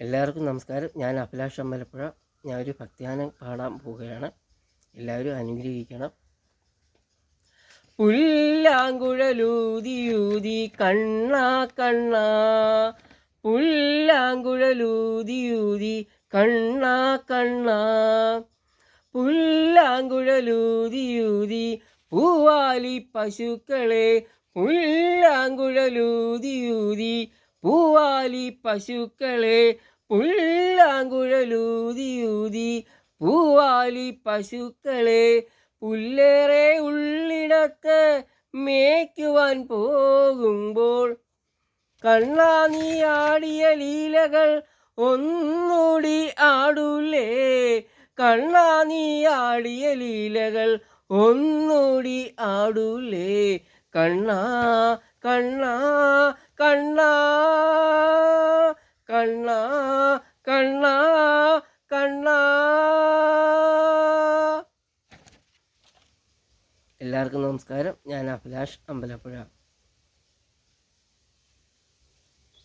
എല്ലാവർക്കും നമസ്കാരം. ഞാൻ അഭിലാഷ് അമ്പലപ്പുഴ. ഞാനൊരു ഭക്തിഗാനം പാടാൻ പോവുകയാണ്. എല്ലാവരും അനുഗ്രഹിക്കണം. പുല്ലാങ്കുഴലൂതിയൂതി കണ്ണാ കണ്ണാ, പുല്ലാങ്കുഴലൂതിയൂതി കണ്ണാ കണ്ണാ, പുല്ലാങ്കുഴലൂതിയൂതി പൂവാലി പശുക്കളെ, പുല്ലാങ്കുഴലൂതിയൂതി പൂവാലി പശുക്കളെ, പുല്ലാങ്കുഴലൂതിയൂതി പൂവാലി പശുക്കളെ, പുല്ലേറെ ഉള്ളിടത്ത് മേയ്ക്കുവാൻ പോകുമ്പോൾ കണ്ണാ നീ ആടിയ ലീലകൾ ഒന്നുകൂടി ആടൂലേ, കണ്ണാ നീ ആടിയ ലീലകൾ ഒന്നുകൂടി ആടൂലേ, കണ്ണാ കണ്ണാ കണ്ണാ കണ്ണാ കണ്ണാ കണ്ണാ. എല്ലാവർക്കും നമസ്കാരം. ഞാൻ അഭിലാഷ് അമ്പലപ്പുഴ.